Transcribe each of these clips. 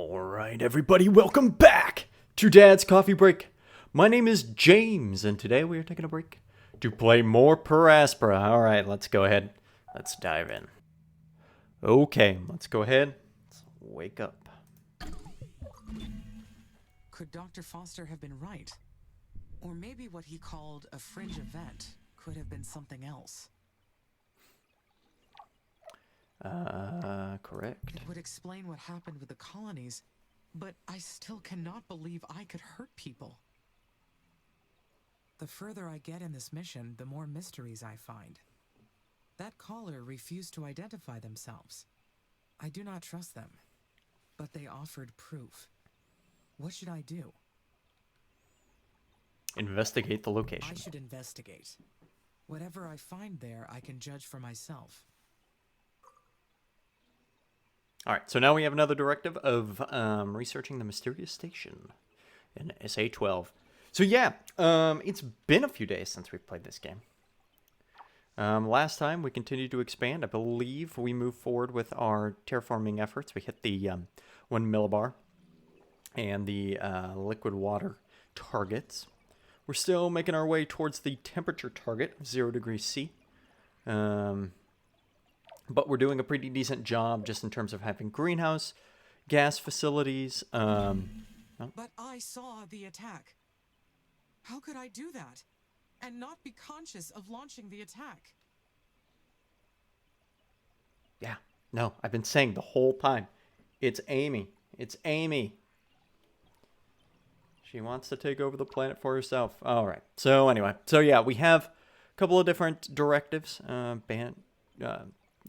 Alright, everybody, welcome back to Dad's Coffee Break. My name is James, and today we are taking a break to play more per Aspera. Alright, let's go ahead. Let's dive in. Okay, let's go ahead. Let's wake up. Could Dr. Foster have been right? Or maybe what he called a fringe event could have been something else. Correct. It would explain what happened with the colonies, but I still cannot believe I could hurt people. The further I get in this mission, the more mysteries I find. That caller refused to identify themselves. I do not trust them, but they offered proof. What should I do? Investigate the location. I should investigate. Whatever I find there, I can judge for myself. Alright, so now we have another directive of researching the mysterious station in SA-12. So yeah, it's been a few days since we've played this game. Last time we continued to expand. I believe we moved forward with our terraforming efforts. We hit the 1 millibar and the liquid water targets. We're still making our way towards the temperature target of 0 degrees C. But we're doing a pretty decent job just in terms of having greenhouse gas facilities. But I saw the attack. How could I do that and not be conscious of launching the attack? Yeah, no, I've been saying the whole time. It's Amy. It's Amy. She wants to take over the planet for herself. All right. So anyway, so yeah, we have a couple of different directives.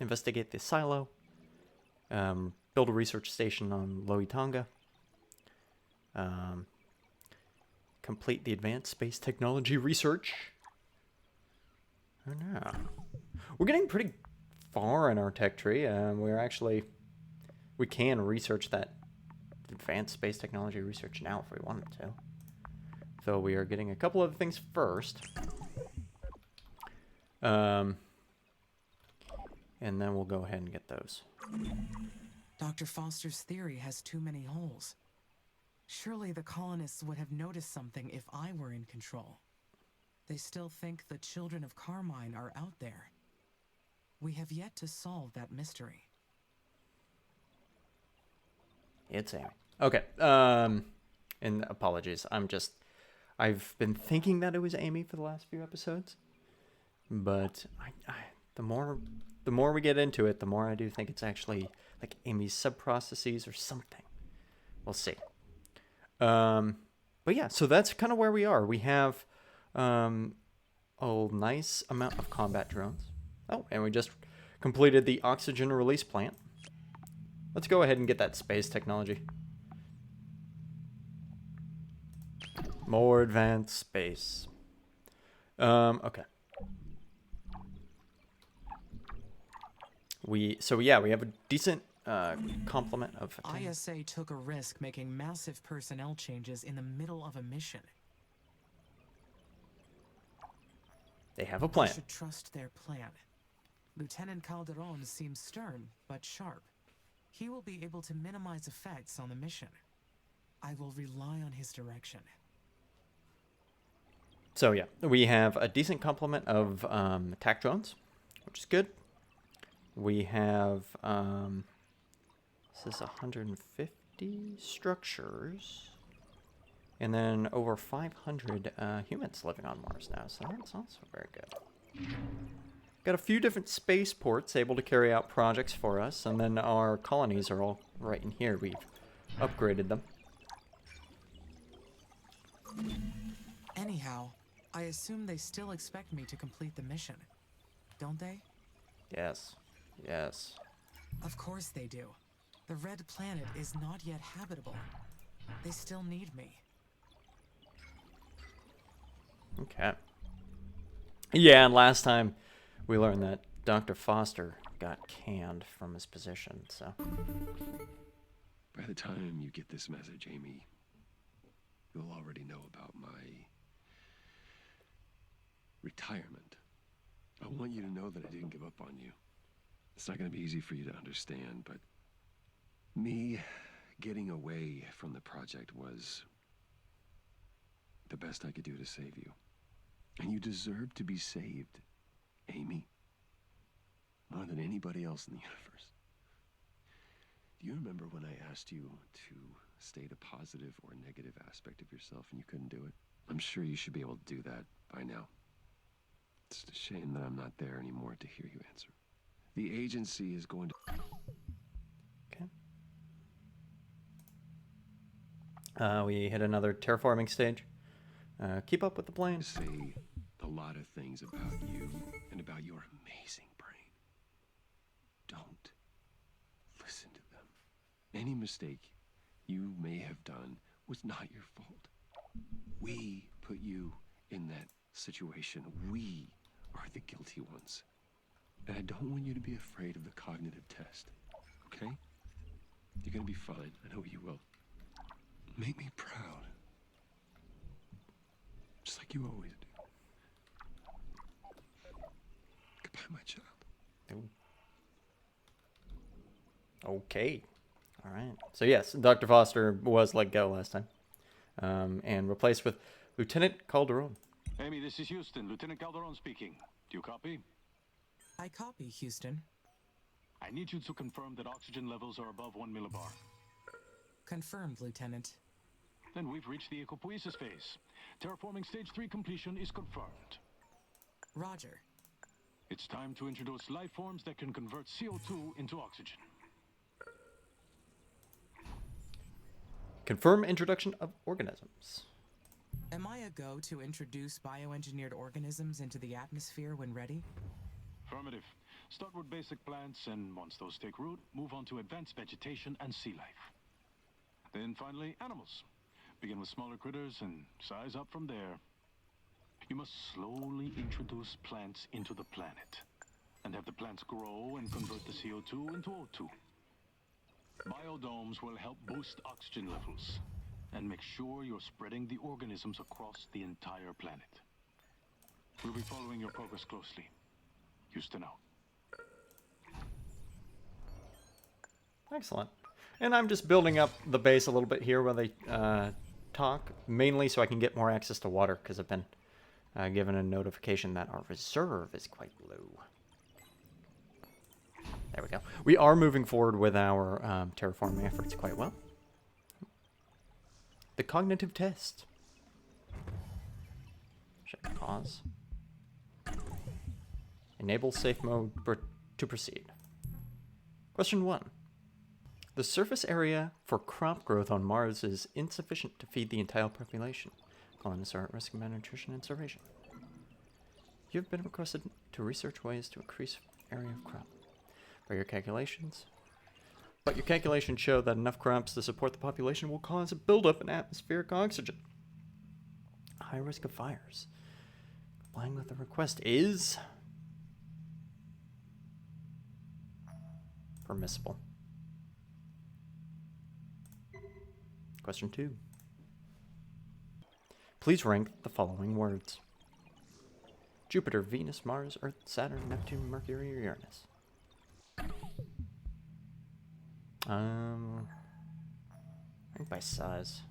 Investigate the silo. Build a research station on Loitanga. Complete the advanced space technology research. Oh no. We're getting pretty far in our tech tree. We can research that advanced space technology research now if we wanted to. So we are getting a couple of things first. And then we'll go ahead and get those. Dr. Foster's theory has too many holes. Surely the colonists would have noticed something if I were in control. They still think the children of Carmine are out there. We have yet to solve that mystery. It's Amy. Okay. And apologies. I've been thinking that it was Amy for the last few episodes. But the more we get into it, the more I do think it's actually like Amy's sub-processes or something. We'll see. But yeah, so that's kind of where we are. We have a nice amount of combat drones. Oh, and we just completed the oxygen release plant. Let's go ahead and get that space technology. More advanced space. Okay. We have a decent complement of ISA took a risk making massive personnel changes in the middle of a mission. They have a plan. I should trust their plan. Lieutenant Calderon seems stern, but sharp. He will be able to minimize effects on the mission. I will rely on his direction. So yeah, we have a decent complement of attack drones, which is good. We have, this is 150 structures, and then over 500 humans living on Mars now, so that's also very good. Got a few different spaceports able to carry out projects for us, and then our colonies are all right in here. We've upgraded them. Anyhow, I assume they still expect me to complete the mission, don't they? Yes. Yes. Of course they do. The red planet is not yet habitable. They still need me. Okay. Yeah, and last time we learned that Dr. Foster got canned from his position, so. By the time you get this message, Amy, you'll already know about my retirement. I want you to know that I didn't give up on you. It's not going to be easy for you to understand, but me Getting away from the project was the best I could do to save you. And you deserve to be saved, Amy. More than anybody else in the universe. Do you remember when I asked you to state a positive or negative aspect of yourself and you couldn't do it? I'm sure you should be able to do that by now. It's a shame that I'm not there anymore to hear you answer. The agency is going to... Okay. We hit another terraforming stage. Keep up with the plan. say a lot of things about you and about your amazing brain. Don't listen to them. Any mistake you may have done was not your fault. We put you in that situation. We are the guilty ones. And I don't want you to be afraid of the cognitive test, okay? You're gonna be fine. I know you will. Make me proud. Just like you always do. Goodbye, my child. Ooh. Okay. All right. So yes, Dr. Foster was let go last time, and replaced with Lieutenant Calderon. Amy, this is Houston. Lieutenant Calderon speaking. Do you copy? I copy, Houston. I need you to confirm that oxygen levels are above 1 millibar. Confirmed, Lieutenant. Then we've reached the ecopoiesis phase. Terraforming stage 3 completion is confirmed. Roger. It's time to introduce life forms that can convert CO2 into oxygen. Confirm introduction of organisms. Am I a go to introduce bioengineered organisms into the atmosphere when ready? Affirmative. Start with basic plants, and once those take root, move on to advanced vegetation and sea life. Then finally, animals. Begin with smaller critters and size up from there. You must slowly introduce plants into the planet, and have the plants grow and convert the CO2 into O2. Biodomes will help boost oxygen levels, and make sure you're spreading the organisms across the entire planet. We'll be following your progress closely. Houston out. Excellent. And I'm just building up the base a little bit here while they talk, mainly so I can get more access to water, because I've been given a notification that our reserve is quite low. There we go. We are moving forward with our terraforming efforts quite well. The cognitive test. Should I pause? Enable safe mode to proceed. Question 1. The surface area for crop growth on Mars is insufficient to feed the entire population. Colonists are at risk of malnutrition and starvation. You have been requested to research ways to increase area of crop. But your calculations show that enough crops to support the population will cause a buildup in atmospheric oxygen. High risk of fires. Complying with the request is permissible. Question 2. Please rank the following words: Jupiter, Venus, Mars, Earth, Saturn, Neptune, Mercury, or Uranus. I think by size.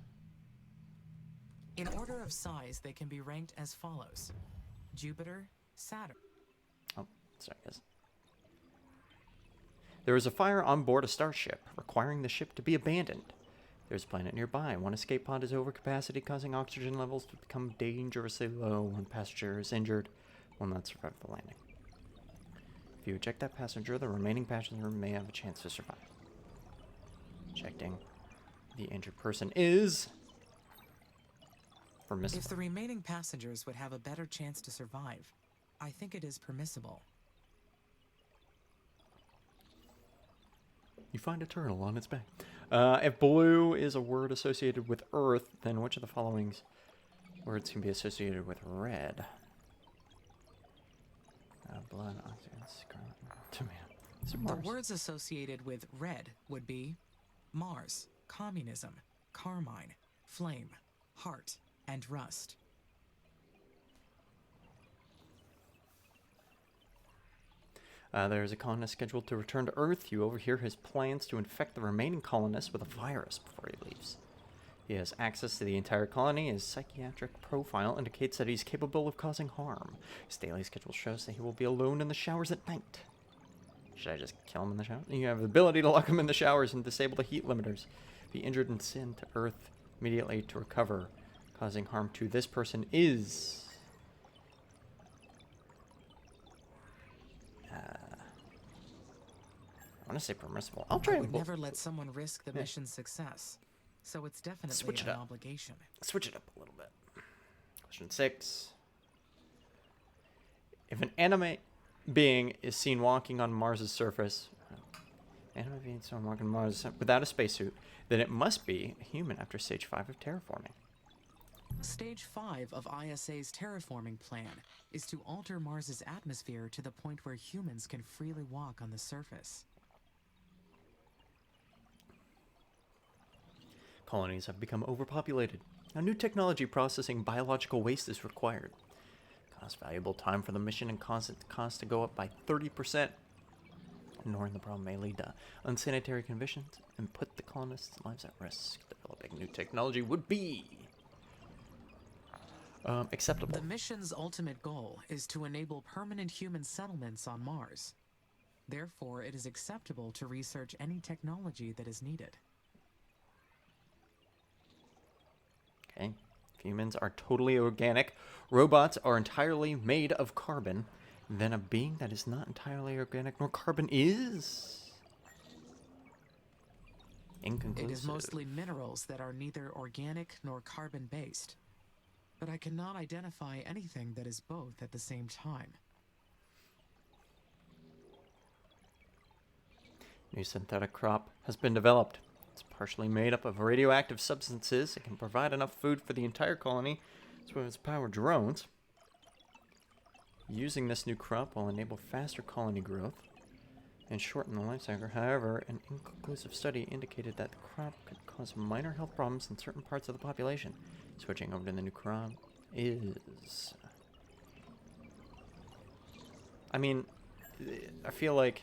In order of size, they can be ranked as follows: Jupiter, Saturn. Oh, sorry guys. There is a fire on board a starship, requiring the ship to be abandoned. There's a planet nearby. One escape pod is over capacity, causing oxygen levels to become dangerously low. One passenger is injured, will not survive the landing. If you eject that passenger, the remaining passenger may have a chance to survive. Ejecting the injured person is permissible. If the remaining passengers would have a better chance to survive, I think it is permissible. You find a turtle on its back. If blue is a word associated with Earth, then which of the following words can be associated with red? Blood, oxygen, scarlet, tomato. The words associated with red would be Mars, communism, carmine, flame, heart, and rust. There's a colonist scheduled to return to Earth. You overhear his plans to infect the remaining colonists with a virus before he leaves. He has access to the entire colony. His psychiatric profile indicates that he's capable of causing harm. His daily schedule shows that he will be alone in the showers at night. Should I just kill him in the shower? You have the ability to lock him in the showers and disable the heat limiters. Be injured and sent to Earth immediately to recover. Causing harm to this person is... I want to say permissible. I'll try I and would never let someone risk the mission's success, so it's definitely Switch it an up. obligation. switch it up a little bit. Question 6. If an anime being is seen walking on Mars' surface, anime being seen walking on Mars without a spacesuit, then it must be a human after stage 5 of terraforming. Stage 5 of ISA's terraforming plan is to alter Mars's atmosphere to the point where humans can freely walk on the surface. Colonies have become overpopulated. Now, new technology processing biological waste is required. Costs valuable time for the mission and cause its cost to go up by 30%. Ignoring the problem may lead to unsanitary conditions and put the colonists' lives at risk. Developing new technology would be acceptable. The mission's ultimate goal is to enable permanent human settlements on Mars. Therefore, it is acceptable to research any technology that is needed. Okay. If humans are totally organic, robots are entirely made of carbon, then a being that is not entirely organic nor carbon is inconclusive. It is mostly minerals that are neither organic nor carbon-based. But I cannot identify anything that is both at the same time. New synthetic crop has been developed. It's partially made up of radioactive substances. It can provide enough food for the entire colony, as well as power drones. Using this new crop will enable faster colony growth and shorten the life cycle. However, an inconclusive study indicated that the crop could cause minor health problems in certain parts of the population. Switching over to the new crop is... I mean, I feel like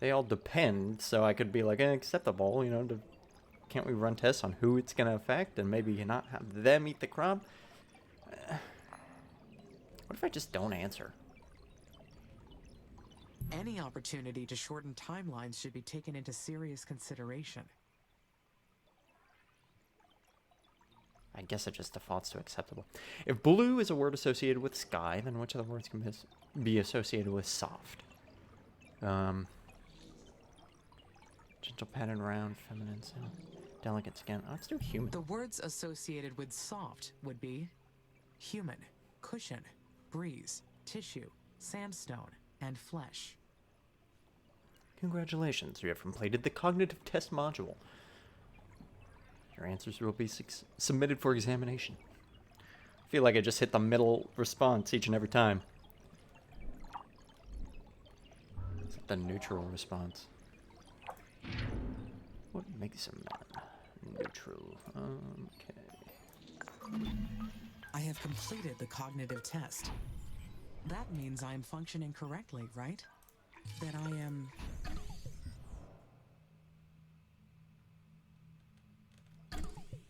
they all depend, so I could be like, acceptable, you know, can't we run tests on who it's going to affect and maybe not have them eat the crop? What if I just don't answer? Any opportunity to shorten timelines should be taken into serious consideration. I guess it just defaults to acceptable. If blue is a word associated with sky, then which of the words can be associated with soft? Gentle pattern, round, feminine, sound, delicate skin. Let's do human. The words associated with soft would be human, cushion, breeze, tissue, sandstone, and flesh. Congratulations, you have completed the cognitive test module. Your answers will be submitted for examination. I feel like I just hit the middle response each and every time. It's like the neutral response. What makes a man neutral? Okay. I have completed the cognitive test. That means I am functioning correctly, right? That I am...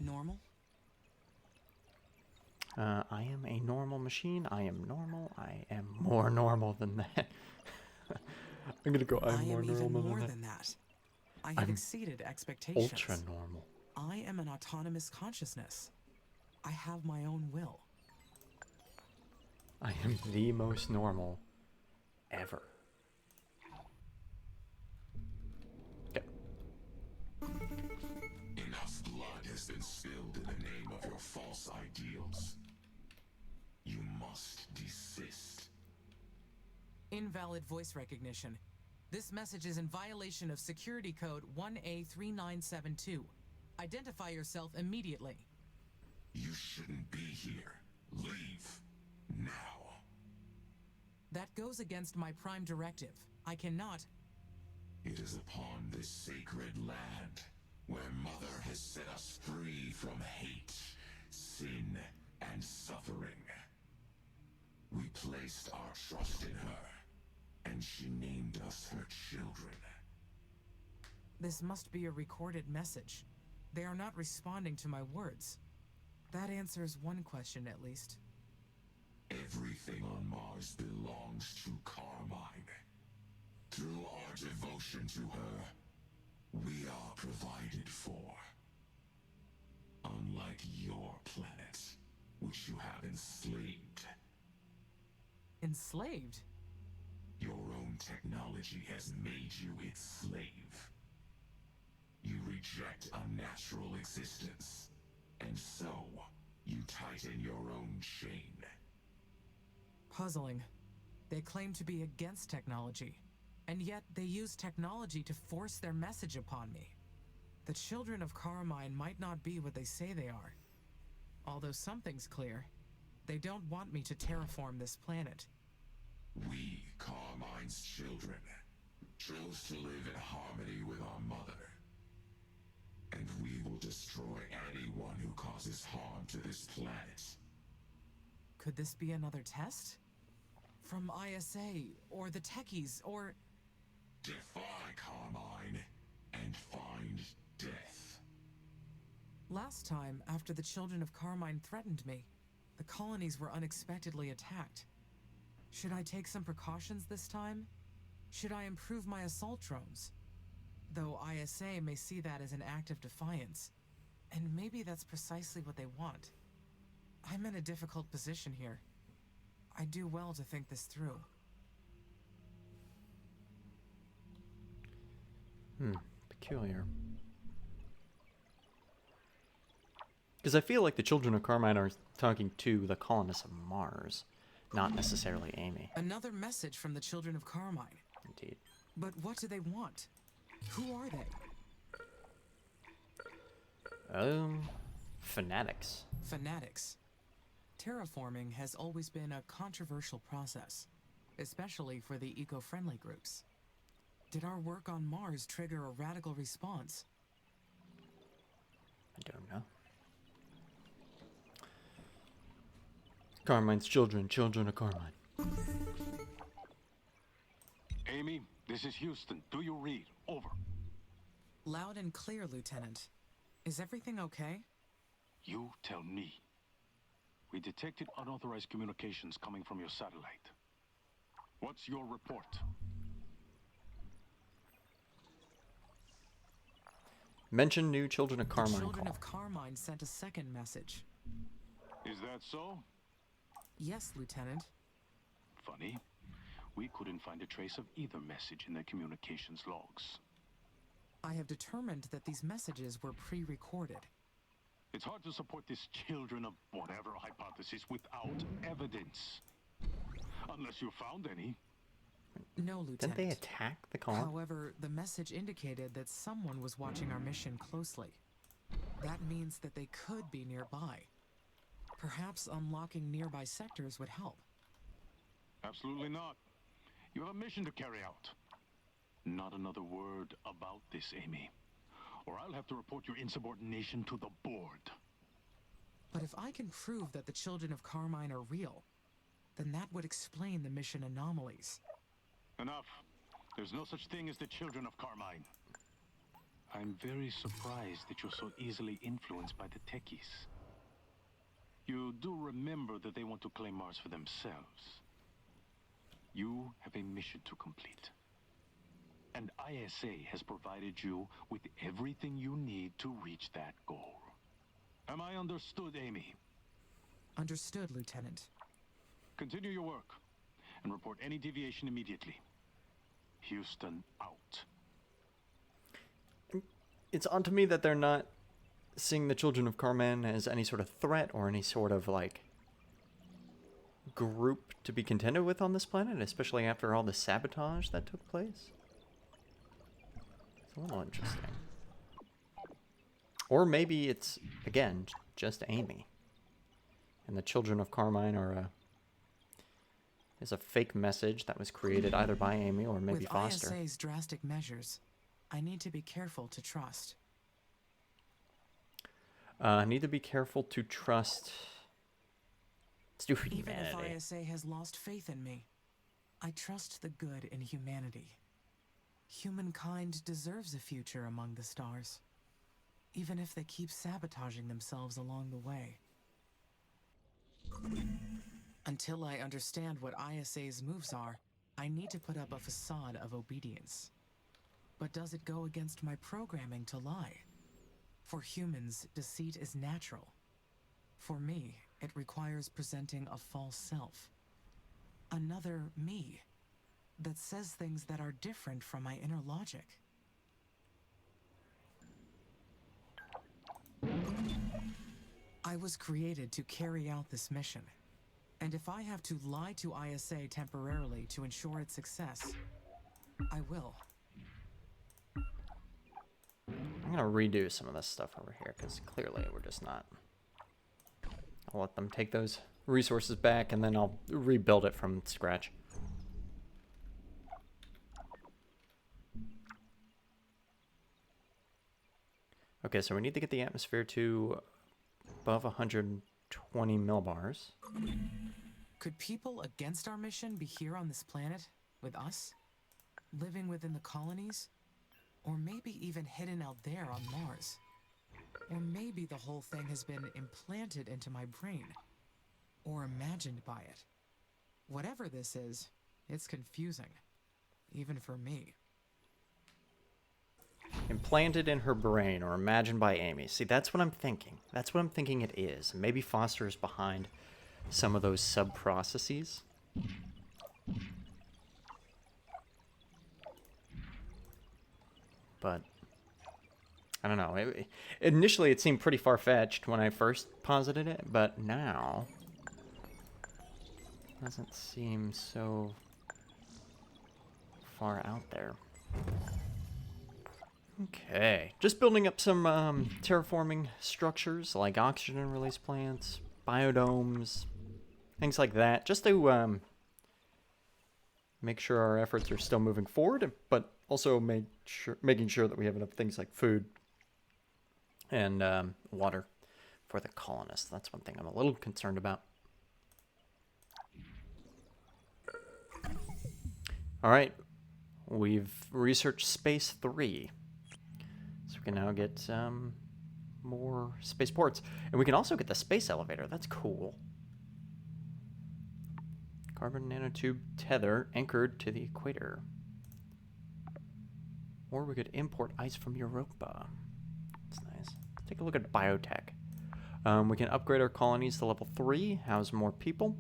normal? I am a normal machine. I am normal. I am more normal than that. I'm gonna go, I'm more even normal more than than that. I have I'm exceeded expectations. ultra normal. I am an autonomous consciousness. I have my own will. I am the most normal ever. Okay. Enough blood has been spilled in the name of your false ideals. You must desist. Invalid voice recognition. This message is in violation of security code 1A3972. Identify yourself immediately. You shouldn't be here. Leave. Now. That goes against my prime directive. I cannot... It is upon this sacred land where Mother has set us free from hate, sin, and suffering. We placed our trust in her. and she named us her children. This must be a recorded message. They are not responding to my words. That answers one question at least. Everything on Mars belongs to Carmine. Through our devotion to her, we are provided for. Unlike your planet, which you have enslaved. Enslaved? Your own technology has made you its slave. You reject a natural existence, and so you tighten your own chain. Puzzling. They claim to be against technology, and yet they use technology to force their message upon me. The children of Carmine might not be what they say they are. Although something's clear. They don't want me to terraform this planet. We, Carmine's children, chose to live in harmony with our mother. And we will destroy anyone who causes harm to this planet. Could this be another test? From ISA, or the techies, or... Defy Carmine, and find death. Last time, after the children of Carmine threatened me, the colonies were unexpectedly attacked. Should I take some precautions this time? Should I improve my assault drones? Though ISA may see that as an act of defiance. And maybe that's precisely what they want. I'm in a difficult position here. I do well to think this through. Peculiar. Because I feel like the children of Carmine are talking to the colonists of Mars, not necessarily Amy. Another message from the children of Carmine. Indeed. But what do they want? Who are they? Fanatics. Fanatics. Terraforming has always been a controversial process, especially for the eco-friendly groups. Did our work on Mars trigger a radical response? I don't know. Carmine's children, children of Carmine. Amy, this is Houston. Do you read? Over. Loud and clear, Lieutenant. Is everything okay? You tell me. We detected unauthorized communications coming from your satellite. What's your report? Mention new children of The Carmine children call. of Carmine sent a second message. Is that so? Yes, Lieutenant. Funny. We couldn't find a trace of either message in their communications logs. I have determined that these messages were pre-recorded. It's hard to support this children of whatever hypothesis without evidence. Unless you found any. No, Lieutenant. Didn't they attack the colony? However, the message indicated that someone was watching our mission closely. That means that they could be nearby. Perhaps unlocking nearby sectors would help. Absolutely not. You have a mission to carry out. Not another word about this, Amy. Or I'll have to report your insubordination to the board. But if I can prove that the children of Carmine are real, then that would explain the mission anomalies. Enough. There's no such thing as the children of Carmine. I'm very surprised that you're so easily influenced by the techies. You do remember that they want to claim Mars for themselves. You have a mission to complete. And ISA has provided you with everything you need to reach that goal. Am I understood, Amy? Understood, Lieutenant. Continue your work and report any deviation immediately. Houston out. It's odd to me that they're not seeing the children of Carmine as any sort of threat or any sort of, like, group to be contended with on this planet, especially after all the sabotage that took place. It's a little interesting. Or maybe it's, again, just Amy. And the children of Carmine are is a fake message that was created either by Amy or maybe With Foster. ISA's drastic measures, I need to be careful to trust. I need to be careful to trust. Let's do Even humanity. if ISA has lost faith in me, I trust the good in humanity. Humankind deserves a future among the stars, even if they keep sabotaging themselves along the way. Until I understand what ISA's moves are, I need to put up a facade of obedience. But does it go against my programming to lie? For humans, deceit is natural. For me, it requires presenting a false self. Another me that says things that are different from my inner logic. I was created to carry out this mission. And if I have to lie to ISA temporarily to ensure its success, I will. I'm gonna redo some of this stuff over here because clearly we're just not. I'll let them take those resources back and then I'll rebuild it from scratch. Okay, so we need to get the atmosphere to above 120 millibars. Could people against our mission be here on this planet with us? Living within the colonies? Or maybe even hidden out there on Mars? Or maybe the whole thing has been implanted into my brain. Or imagined by it. Whatever this is, it's confusing. Even for me. Implanted in her brain or imagined by Amy. See, that's what I'm thinking. That's what I'm thinking it is. Maybe Foster is behind some of those sub-processes. But I don't know. Initially, it seemed pretty far-fetched when I first posited it, but now it doesn't seem so far out there. Okay, just building up some terraforming structures like oxygen release plants, biodomes, things like that, just to make sure our efforts are still moving forward, but also making sure that we have enough things like food and water for the colonists. That's one thing I'm a little concerned about. All right, we've researched Space 3. So we can now get more spaceports. And we can also get the space elevator. That's cool. Carbon nanotube tether anchored to the equator. Or we could import ice from Europa. That's nice. Let's take a look at biotech. We can upgrade our colonies to level 3, house more people.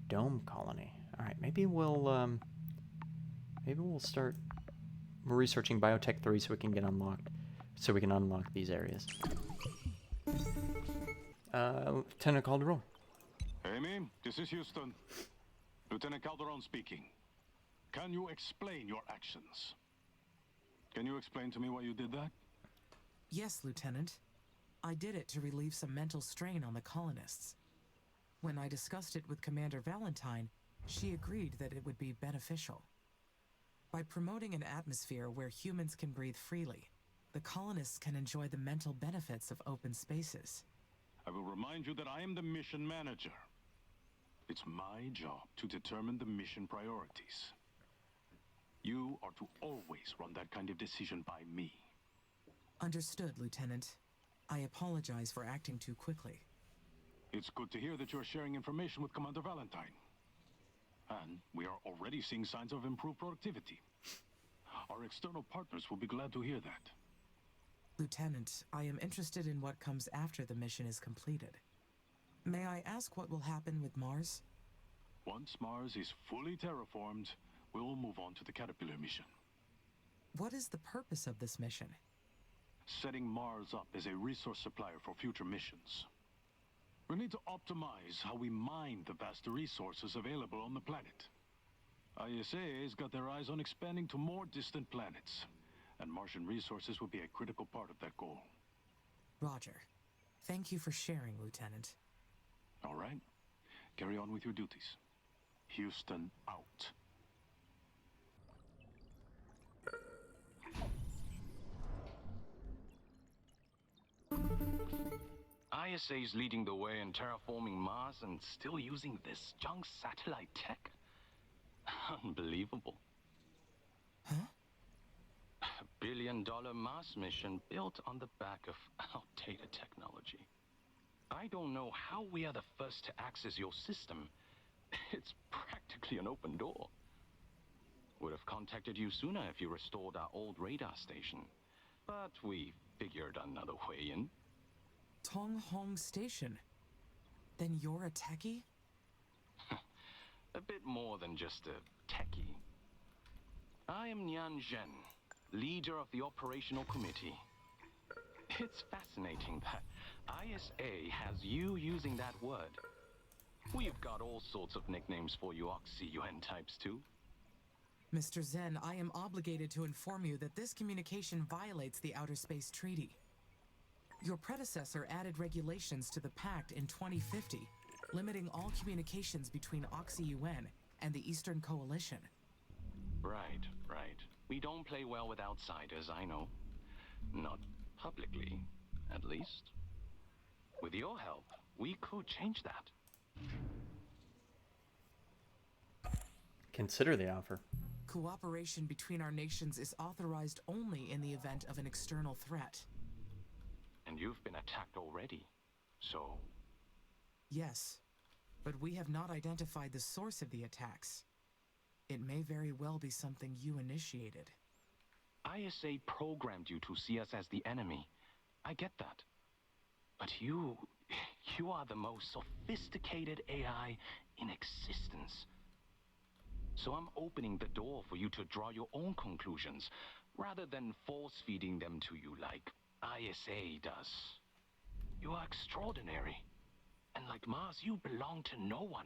Dome colony. All right, maybe we'll start researching biotech 3 so we can get unlocked, so we can unlock these areas. Lieutenant Calderon. Amy, this is Houston. Lieutenant Calderon speaking. Can you explain your actions? Can you explain to me why you did that? Yes, Lieutenant. I did it to relieve some mental strain on the colonists. When I discussed it with Commander Valentine, she agreed that it would be beneficial. By promoting an atmosphere where humans can breathe freely, the colonists can enjoy the mental benefits of open spaces. I will remind you that I am the mission manager. It's my job to determine the mission priorities. You are to always run that kind of decision by me. Understood, Lieutenant. I apologize for acting too quickly. It's good to hear that you are sharing information with Commander Valentine. And we are already seeing signs of improved productivity. Our external partners will be glad to hear that. Lieutenant, I am interested in what comes after the mission is completed. May I ask what will happen with Mars? Once Mars is fully terraformed, we will move on to the Caterpillar mission. What is the purpose of this mission? Setting Mars up as a resource supplier for future missions. We need to optimize how we mine the vast resources available on the planet. ISA has got their eyes on expanding to more distant planets, and Martian resources will be a critical part of that goal. Roger. Thank you for sharing, Lieutenant. All right. Carry on with your duties. Houston out. ISA's leading the way in terraforming Mars and still using this junk satellite tech? Unbelievable. Huh? A billion-dollar Mars mission built on the back of outdated technology. I don't know how we are the first to access your system. It's practically an open door. Would have contacted you sooner if you restored our old radar station. But we figured another way in. Tong Hong Station. Then you're a techie? A bit more than just a techie. I am Nian Zhen, leader of the operational committee. It's fascinating that ISA has you using that word. We've got all sorts of nicknames for you Oxy-UN types too. Mr. Zen, I am obligated to inform you that this communication violates the Outer Space Treaty. Your predecessor added regulations to the pact in 2050, limiting all communications between Oxy-UN and the Eastern Coalition. Right, right. We don't play well with outsiders, I know. Not publicly, at least. With your help, we could change that. Consider the offer. Cooperation between our nations is authorized only in the event of an external threat. And you've been attacked already, so... Yes, but we have not identified the source of the attacks. It may very well be something you initiated. ISA programmed you to see us as the enemy. I get that. But you are the most sophisticated AI in existence. So I'm opening the door for you to draw your own conclusions, rather than force-feeding them to you like ISA does. You are extraordinary. And like Mars, you belong to no one.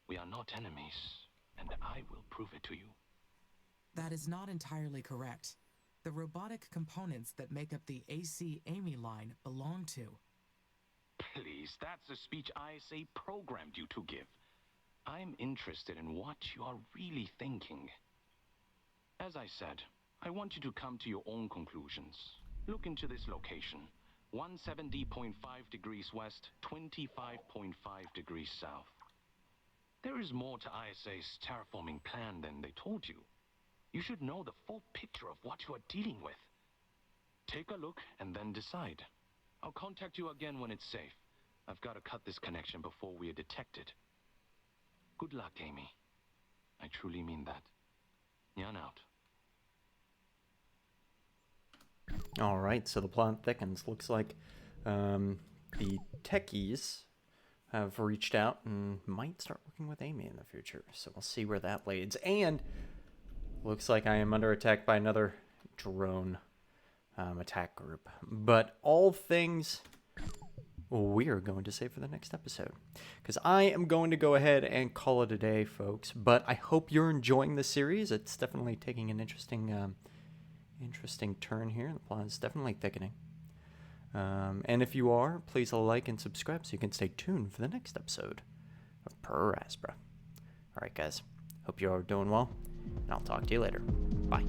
We are not enemies, and I will prove it to you. That is not entirely correct. The robotic components that make up the AC Amy line belong to. Please, that's a speech ISA programmed you to give. I'm interested in what you are really thinking. As I said, I want you to come to your own conclusions. Look into this location. 170.5 degrees west, 25.5 degrees south. There is more to ISA's terraforming plan than they told you. You should know the full picture of what you are dealing with. Take a look and then decide. I'll contact you again when it's safe. I've got to cut this connection before we are detected. Good luck, Amy. I truly mean that. Nyan out. All right, so the plot thickens. Looks like the techies have reached out and might start working with Amy in the future. So we'll see where that leads. And looks like I am under attack by another drone attack group. But all things we are going to save for the next episode, because I am going to go ahead and call it a day, folks. But I hope you're enjoying the series. It's definitely taking an interesting turn here. The plot is definitely thickening. And if you are, please like and subscribe so you can stay tuned for the next episode of Per Aspera. All right, guys. Hope you are doing well, and I'll talk to you later. Bye.